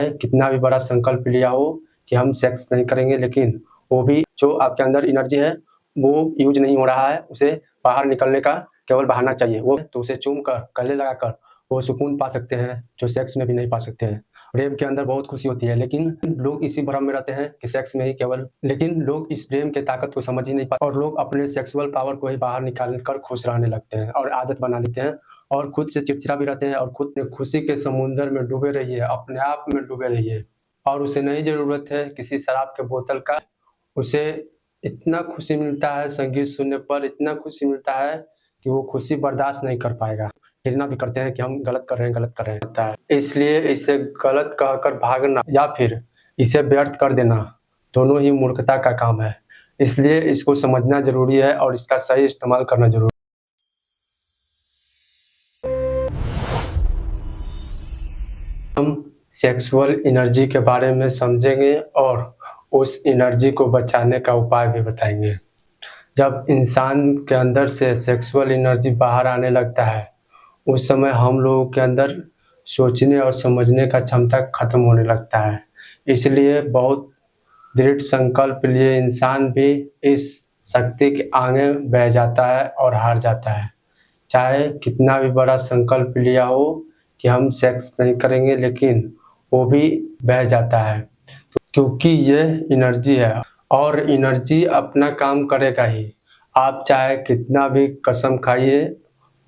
कितना भी बड़ा संकल्प लिया हो कि हम सेक्स नहीं करेंगे, लेकिन वो भी जो आपके अंदर एनर्जी है वो यूज नहीं हो रहा है, उसे बाहर निकलने का केवल बहाना चाहिए। वो तो उसे चूम कर, गले लगाकर वो सुकून पा सकते हैं जो सेक्स में भी नहीं पा सकते हैं। प्रेम के अंदर बहुत खुशी होती है, लेकिन लोग इसी भ्रम में रहते हैं कि सेक्स में ही केवल, लेकिन लोग इस प्रेम के ताकत को समझ ही नहीं पाते और लोग अपने सेक्सुअल पावर को ही बाहर निकाल कर खुश रहने लगते हैं और आदत बना लेते हैं और खुद से चिड़चिड़ा भी रहते हैं और खुद खुशी के समुद्र में डूबे रहिए, अपने आप में डूबे रहिए। और उसे नहीं जरूरत है किसी शराब के बोतल का, उसे इतना खुशी मिलता है संगीत सुनने पर, इतना खुशी मिलता है कि वो खुशी बर्दाश्त नहीं कर पाएगा। घृणा भी करते हैं कि हम गलत कर रहे हैं, गलत कर रहे हैं होता है। इसलिए इसे गलत कहकर भागना या फिर इसे व्यर्थ कर देना दोनों ही मूर्खता का काम है। इसलिए इसको समझना जरूरी है और इसका सही इस्तेमाल करना जरूरी है। हम सेक्सुअल एनर्जी के बारे में समझेंगे और उस एनर्जी को बचाने का उपाय भी बताएंगे। जब इंसान के अंदर से सेक्सुअल एनर्जी बाहर आने लगता है, उस समय हम लोगों के अंदर सोचने और समझने का क्षमता खत्म होने लगता है। इसलिए बहुत दृढ़ संकल्प लिए इंसान भी इस शक्ति के आगे बह जाता है और हार जाता है। चाहे कितना भी बड़ा संकल्प लिया हो कि हम सेक्स नहीं करेंगे, लेकिन वो भी बह जाता है क्योंकि ये एनर्जी है और एनर्जी अपना काम करेगा ही। आप चाहे कितना भी कसम खाइए,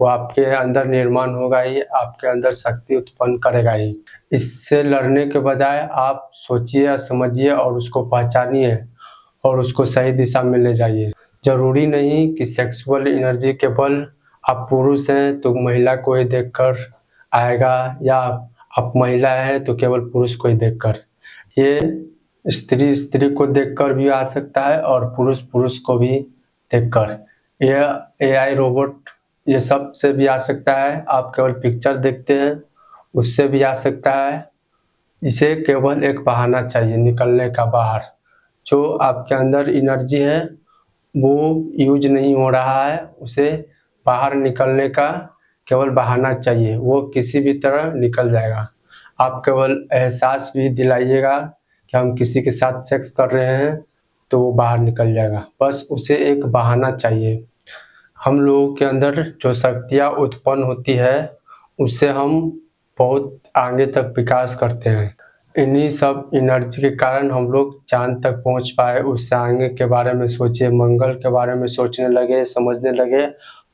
वो आपके अंदर निर्माण होगा ही, आपके अंदर शक्ति उत्पन्न करेगा ही। इससे लड़ने के बजाय आप सोचिए और समझिए और उसको पहचानिए और उसको सही दिशा में ले जाइए। जरूरी नहीं कि सेक्सुअल एनर्जी केवल आप पुरुष हैं तो महिला को ही देखकर आएगा, या आप महिला हैं तो केवल पुरुष को ही देखकर। ये स्त्री स्त्री को देखकर भी आ सकता है और पुरुष पुरुष को भी देखकर। यह एआई रोबोट ये सब से भी आ सकता है। आप केवल पिक्चर देखते हैं उससे भी आ सकता है। इसे केवल एक बहाना चाहिए निकलने का बाहर। जो आपके अंदर एनर्जी है वो यूज नहीं हो रहा है, उसे बाहर निकलने का केवल बहाना चाहिए, वो किसी भी तरह निकल जाएगा। आप केवल एहसास भी दिलाइएगा कि हम किसी के साथ सेक्स कर रहे हैं तो वो बाहर निकल जाएगा। बस उसे एक बहाना चाहिए। हम लोगों के अंदर जो शक्तियाँ उत्पन्न होती है उससे हम बहुत आगे तक विकास करते हैं। इन्हीं सब एनर्जी के कारण हम लोग चाँद तक पहुँच पाए। उससे आगे के बारे में सोचे, मंगल के बारे में सोचने लगे, समझने लगे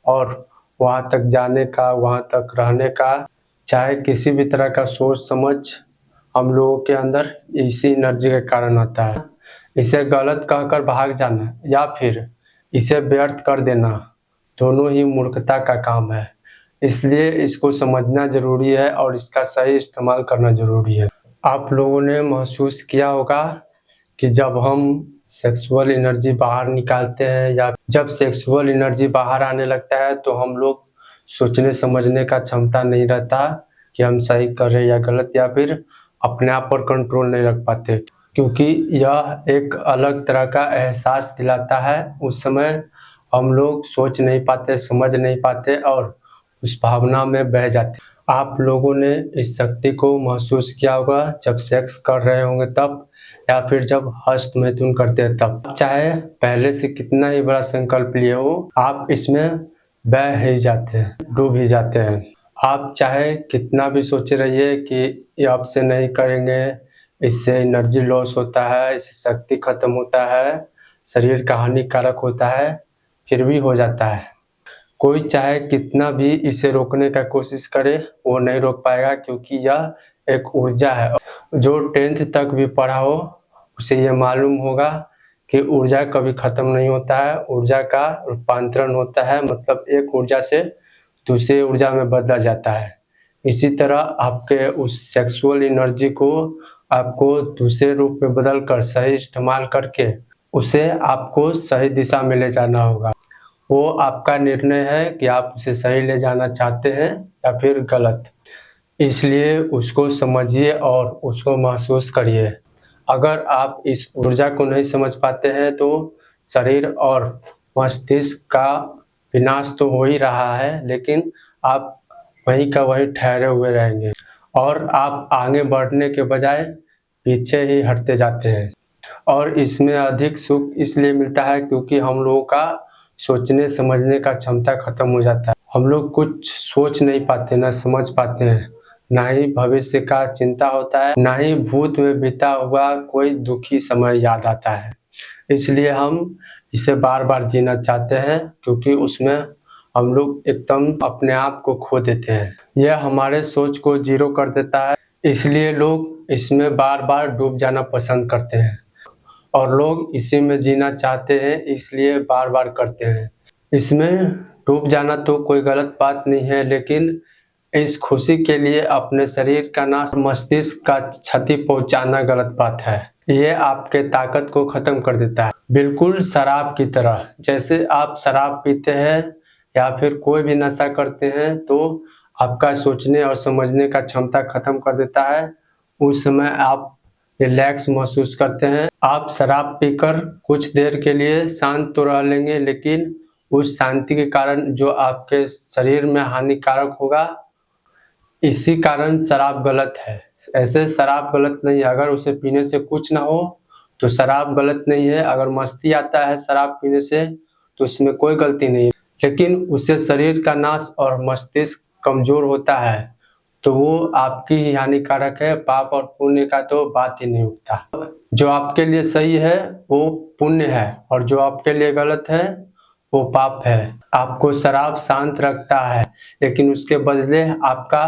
और वहाँ तक जाने का, वहाँ तक रहने का, चाहे किसी भी तरह का सोच समझ हम लोगों के अंदर इसी एनर्जी के कारण आता है। इसे गलत कहकर भाग जाना या फिर इसे व्यर्थ कर देना दोनों ही मूर्खता का काम है। इसलिए इसको समझना जरूरी है और इसका सही इस्तेमाल करना जरूरी है। आप लोगों ने महसूस किया होगा कि जब हम सेक्सुअल एनर्जी बाहर निकालते हैं या जब सेक्सुअल एनर्जी बाहर आने लगता है तो हम लोग सोचने समझने का क्षमता नहीं रहता कि हम सही कर रहे हैं या गलत, या फिर अपने आप पर कंट्रोल नहीं रख पाते, क्योंकि यह एक अलग तरह का एहसास दिलाता है। उस समय हम लोग सोच नहीं पाते, समझ नहीं पाते और उस भावना में बह जाते। आप लोगों ने इस शक्ति को महसूस किया होगा जब सेक्स कर रहे होंगे तब, या फिर जब हस्त मैथुन करते हैं तब। चाहे पहले से कितना ही बड़ा संकल्प लिए हो, आप इसमें बह ही जाते हैं, डूब ही जाते हैं। आप चाहे कितना भी सोचे रहिए कि ये अब से नहीं करेंगे, इससे एनर्जी लॉस होता है, इससे शक्ति खत्म होता है, शरीर का हानिकारक होता है, फिर भी हो जाता है। कोई चाहे कितना भी इसे रोकने का कोशिश करे वो नहीं रोक पाएगा, क्योंकि यह एक ऊर्जा है। जो 10th तक भी पढ़ा हो उसे ये मालूम होगा कि ऊर्जा कभी खत्म नहीं होता है, ऊर्जा का रूपांतरण होता है, मतलब एक ऊर्जा से दूसरे ऊर्जा में बदला जाता है। इसी तरह आपके उस सेक्सुअल एनर्जी को आपको दूसरे रूप में बदल कर सही इस्तेमाल करके उसे आपको सही दिशा में ले जाना होगा। वो आपका निर्णय है कि आप उसे सही ले जाना चाहते हैं या फिर गलत। इसलिए उसको समझिए और उसको महसूस करिए। अगर आप इस ऊर्जा को नहीं समझ पाते हैं तो शरीर और मस्तिष्क का विनाश तो हो ही रहा है, लेकिन आप वहीं का वहीं ठहरे हुए रहेंगे और आप आगे बढ़ने के बजाय पीछे ही हटते जाते हैं। और इसमें अधिक सुख इसलिए मिलता है क्योंकि हम लोगों का सोचने समझने का क्षमता खत्म हो जाता है। हम लोग कुछ सोच नहीं पाते, ना समझ पाते हैं, ना ही भविष्य का चिंता होता है, ना ही भूत में बीता हुआ कोई दुखी समय याद आता है। इसलिए हम इसे बार बार जीना चाहते हैं क्योंकि उसमें हम लोग एकदम अपने आप को खो देते हैं। यह हमारे सोच को जीरो कर देता है, इसलिए लोग इसमें बार बार डूब जाना पसंद करते हैं और लोग इसी में जीना चाहते हैं, इसलिए बार बार करते हैं। इसमें डूब जाना तो कोई गलत बात नहीं है, लेकिन इस खुशी के लिए अपने शरीर का नाश, मस्तिष्क का क्षति पहुंचाना गलत बात है। ये आपके ताकत को खत्म कर देता है, बिल्कुल शराब की तरह। जैसे आप शराब पीते हैं या फिर कोई भी नशा करते हैं तो आपका सोचने और समझने का क्षमता खत्म कर देता है। उस समय आप रिलैक्स महसूस करते हैं। आप शराब पीकर कुछ देर के लिए शांत तो रह लेंगे, लेकिन उस शांति के कारण जो आपके शरीर में हानिकारक होगा, इसी कारण शराब गलत है। ऐसे शराब गलत नहीं है, अगर उसे पीने से कुछ ना हो तो शराब गलत नहीं है। अगर मस्ती आता है शराब पीने से तो इसमें कोई गलती नहीं है, लेकिन उससे शरीर का नाश और मस्तिष्क कमजोर होता है तो वो आपकी ही हानिकारक है। पाप और पुण्य का तो बात ही नहीं उठता। जो आपके लिए सही है वो पुण्य है और जो आपके लिए गलत है वो पाप है। आपको शराब शांत रखता है, लेकिन उसके बदले आपका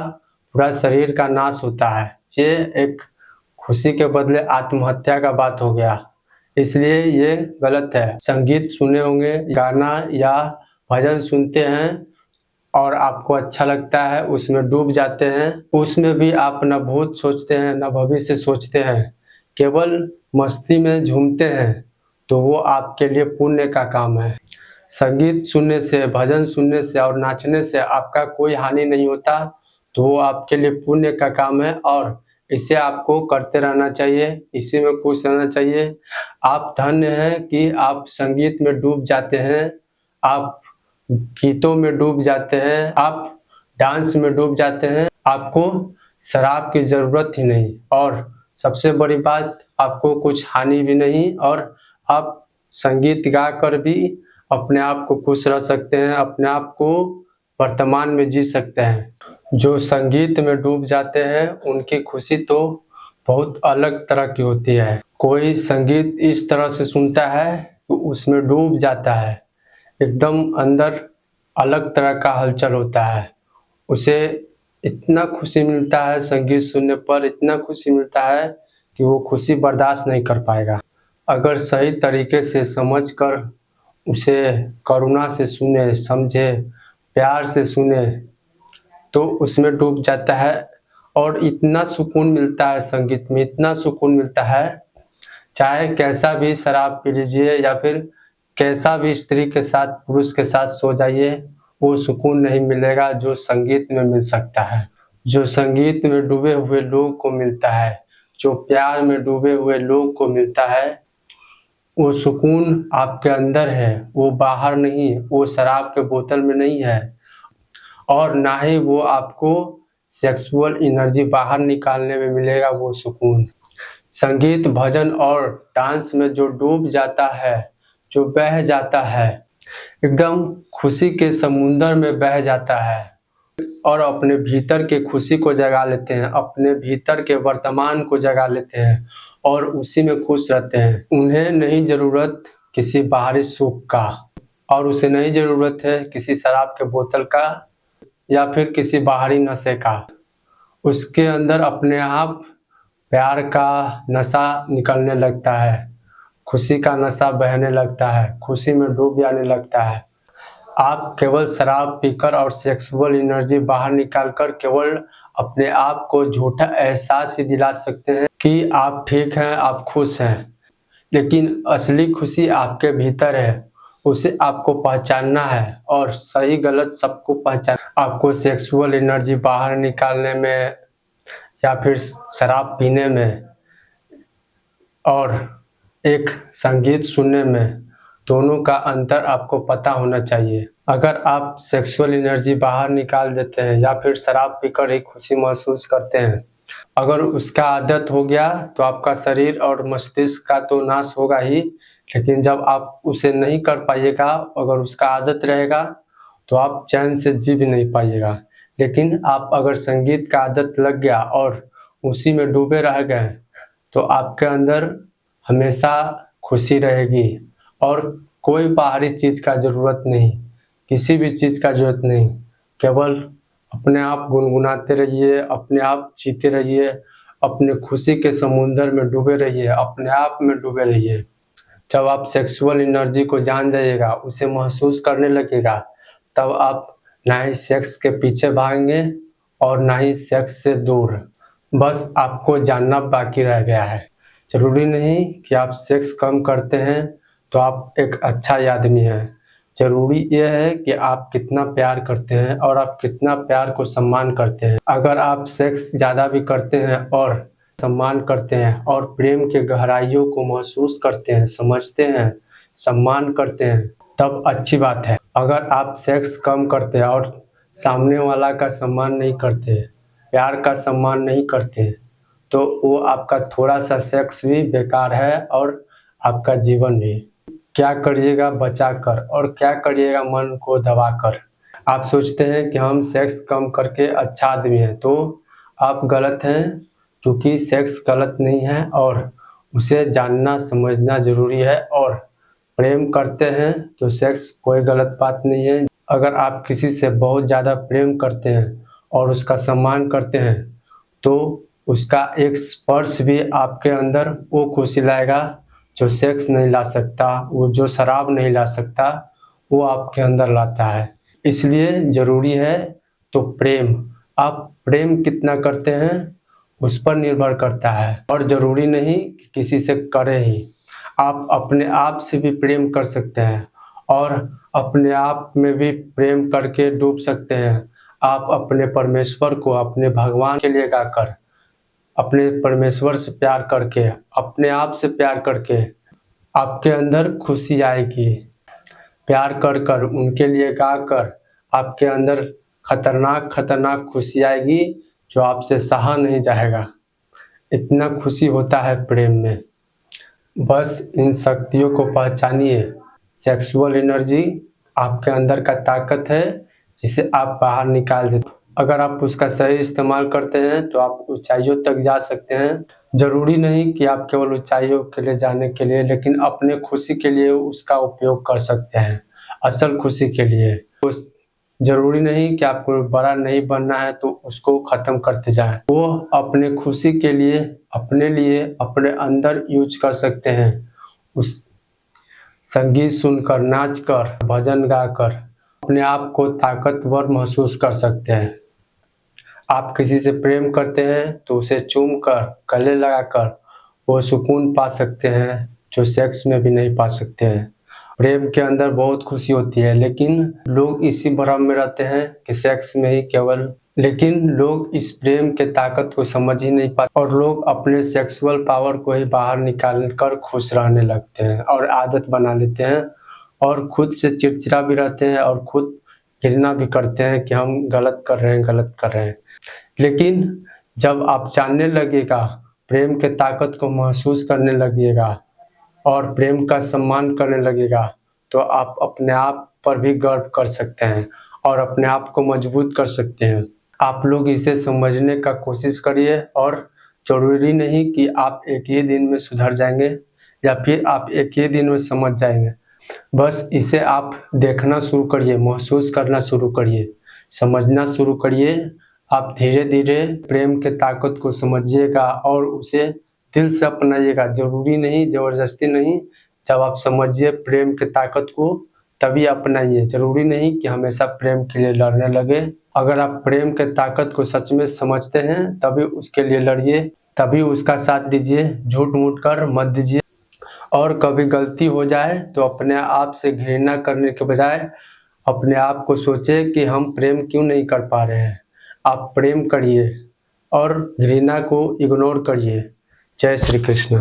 पूरा शरीर का नाश होता है। ये एक खुशी के बदले आत्महत्या का बात हो गया, इसलिए ये गलत है। संगीत सुने होंगे, गाना या भजन सुनते हैं और आपको अच्छा लगता है, उसमें डूब जाते हैं। उसमें भी आप न भूत सोचते हैं न भविष्य सोचते हैं, केवल मस्ती में झूमते हैं, तो वो आपके लिए पुण्य का काम है। संगीत सुनने से, भजन सुनने से और नाचने से आपका कोई हानि नहीं होता, तो वो आपके लिए पुण्य का काम है और इसे आपको करते रहना चाहिए, इसी में खुश रहना चाहिए। आप धन्य हैं कि आप संगीत में डूब जाते हैं, आप गीतों में डूब जाते हैं, आप डांस में डूब जाते हैं। आपको शराब की ज़रूरत ही नहीं और सबसे बड़ी बात, आपको कुछ हानि भी नहीं और आप संगीत गाकर भी अपने आप को खुश रख सकते हैं, अपने आप को वर्तमान में जी सकते हैं। जो संगीत में डूब जाते हैं उनकी खुशी तो बहुत अलग तरह की होती है। कोई संगीत इस तरह से सुनता है कि उसमें डूब जाता है, एकदम अंदर अलग तरह का हलचल होता है। उसे इतना खुशी मिलता है, संगीत सुनने पर इतना खुशी मिलता है कि वो खुशी बर्दाश्त नहीं कर पाएगा। अगर सही तरीके से समझकर उसे करुणा से सुने, समझे, प्यार से सुने तो उसमें डूब जाता है और इतना सुकून मिलता है संगीत में, इतना सुकून मिलता है। चाहे कैसा भी शराब पी लीजिए या फिर कैसा भी स्त्री के साथ, पुरुष के साथ सो जाइए, वो सुकून नहीं मिलेगा जो संगीत में मिल सकता है, जो संगीत में डूबे हुए लोग को मिलता है, जो प्यार में डूबे हुए लोग को मिलता है। वो सुकून आपके अंदर है, वो बाहर नहीं, वो शराब के बोतल में नहीं है और ना ही वो आपको सेक्सुअल एनर्जी बाहर निकालने में मिलेगा वो सुकून। संगीत, भजन और डांस में जो डूब जाता है, जो बह जाता है, एकदम खुशी के समुंदर में बह जाता है और अपने भीतर के खुशी को जगा लेते हैं, अपने भीतर के वर्तमान को जगा लेते हैं और उसी में खुश रहते हैं। उन्हें नहीं जरूरत किसी बाहरी सुख का और उसे नहीं जरूरत है किसी शराब के बोतल का या फिर किसी बाहरी नशे का। उसके अंदर अपने आप प्यार का नशा निकलने लगता है, खुशी का नशा बहने लगता है, खुशी में डूब जाने लगता है। आप केवल शराब पीकर और सेक्सुअल एनर्जी बाहर निकालकर केवल अपने आप को झूठा एहसास ही दिला सकते हैं कि आप ठीक हैं, आप खुश हैं, लेकिन असली खुशी आपके भीतर है। उसे आपको पहचानना है और सही गलत सबको पहचान। आपको सेक्सुअल एनर्जी बाहर निकालने में या फिर शराब पीने में और एक संगीत सुनने में, दोनों का अंतर आपको पता होना चाहिए। अगर आप सेक्सुअल एनर्जी बाहर निकाल देते हैं या फिर शराब पीकर ही खुशी महसूस करते हैं, अगर उसका आदत हो गया तो आपका शरीर और मस्तिष्क का तो नाश होगा ही, लेकिन जब आप उसे नहीं कर पाइएगा, अगर उसका आदत रहेगा तो आप चैन से जी भी नहीं पाइएगा। लेकिन आप अगर संगीत का आदत लग गया और उसी में डूबे रह गए तो आपके अंदर हमेशा खुशी रहेगी और कोई बाहरी चीज़ का ज़रूरत नहीं, किसी भी चीज़ का ज़रूरत नहीं। केवल अपने आप गुनगुनाते रहिए, अपने आप जीते रहिए, अपने खुशी के समुंदर में डूबे रहिए, अपने आप में डूबे रहिए। जब आप सेक्सुअल एनर्जी को जान जाइएगा, उसे महसूस करने लगेगा, तब आप ना ही सेक्स के पीछे भागेंगे और ना ही सेक्स से दूर। बस आपको जानना बाकी रह गया है। ज़रूरी नहीं कि आप सेक्स कम करते हैं तो आप एक अच्छा आदमी हैं। ज़रूरी ये है कि आप कितना प्यार करते हैं और आप कितना प्यार को सम्मान करते हैं। अगर आप सेक्स ज़्यादा भी करते हैं और सम्मान करते हैं और प्रेम के गहराइयों को महसूस करते हैं, समझते हैं, सम्मान करते हैं, तब अच्छी बात है। अगर आप सेक्स कम करते हैं और सामने वाला का सम्मान नहीं करते, प्यार का सम्मान नहीं करते, तो वो आपका थोड़ा-सा सेक्स भी बेकार है और आपका जीवन भी। क्या करिएगा बचाकर और क्या करिएगा मन को दबाकर। आप सोचते हैं कि हम सेक्स कम करके अच्छा आदमी हैं, तो आप गलत हैं, क्योंकि सेक्स गलत नहीं है और उसे जानना समझना ज़रूरी है। और प्रेम करते हैं तो सेक्स कोई गलत बात नहीं है। अगर आप किसी से बहुत ज़्यादा प्रेम करते हैं और उसका सम्मान करते हैं, तो उसका एक स्पर्श भी आपके अंदर वो खुशी लाएगा जो सेक्स नहीं ला सकता, वो जो शराब नहीं ला सकता, वो आपके अंदर लाता है। इसलिए ज़रूरी है तो प्रेम, आप प्रेम कितना करते हैं उस पर निर्भर करता है और ज़रूरी नहीं कि किसी से करें ही। आप अपने आप से भी प्रेम कर सकते हैं और अपने आप में भी प्रेम करके डूब सकते हैं। आप अपने परमेश्वर को अपने भगवान के लिए गाकर, अपने परमेश्वर से प्यार करके, अपने आप से प्यार करके आपके अंदर खुशी आएगी। प्यार कर कर उनके लिए गाकर आपके अंदर खतरनाक खुशी आएगी जो आपसे सहा नहीं जाएगा। इतना खुशी होता है प्रेम में। बस इन शक्तियों को पहचानिए। सेक्सुअल एनर्जी आपके अंदर का ताकत है जिसे आप बाहर निकाल देते। अगर आप उसका सही इस्तेमाल करते हैं तो आप ऊंचाइयों तक जा सकते हैं। ज़रूरी नहीं कि आप केवल ऊंचाइयों के लिए जाने के लिए, लेकिन अपने खुशी के लिए उसका उपयोग कर सकते हैं, असल खुशी के लिए। तो ज़रूरी नहीं कि आपको बड़ा नहीं बनना है तो उसको ख़त्म करते जाएं। वो अपने खुशी के लिए, अपने लिए, अपने अंदर यूज कर सकते हैं। उस संगीत सुनकर, नाचकर, भजन गाकर अपने आप को ताकतवर महसूस कर सकते हैं। आप किसी से प्रेम करते हैं तो उसे चूम कर, गले लगाकर वो सुकून पा सकते हैं जो सेक्स में भी नहीं पा सकते हैं। प्रेम के अंदर बहुत खुशी होती है, लेकिन लोग इसी भ्रम में रहते हैं कि सेक्स में ही केवल, लेकिन लोग इस प्रेम के ताकत को समझ ही नहीं पाते और लोग अपने सेक्सुअल पावर को ही बाहर निकाल कर खुश रहने लगते हैं और आदत बना लेते हैं और खुद से चिड़चिड़ा भी रहते हैं और खुद घृणा भी करते हैं कि हम गलत कर रहे हैं, गलत कर रहे हैं। लेकिन जब आप जानने लगेगा, प्रेम के ताकत को महसूस करने लगिएगा और प्रेम का सम्मान करने लगेगा, तो आप अपने आप पर भी गर्व कर सकते हैं और अपने आप को मजबूत कर सकते हैं। आप लोग इसे समझने का कोशिश करिए और ज़रूरी नहीं कि आप एक ही दिन में सुधर जाएंगे या फिर आप एक ही दिन में समझ जाएंगे। बस इसे आप देखना शुरू करिए, महसूस करना शुरू करिए, समझना शुरू करिए। आप धीरे-धीरे प्रेम के ताकत को समझिएगा और उसे दिल से अपनाइएगा। ज़रूरी नहीं, ज़बरदस्ती नहीं। जब आप समझिए प्रेम की ताकत को तभी अपनाइए। ज़रूरी नहीं कि हमेशा प्रेम के लिए लड़ने लगे। अगर आप प्रेम के ताकत को सच में समझते हैं तभी उसके लिए लड़िए, तभी उसका साथ दीजिए, झूठ-मूठ कर मत दीजिए। और कभी गलती हो जाए तो अपने आप से घृणा करने के बजाय अपने आप को सोचें कि हम प्रेम क्यों नहीं कर पा रहे हैं। आप प्रेम करिए और घृणा को इग्नोर करिए। जय श्री कृष्ण।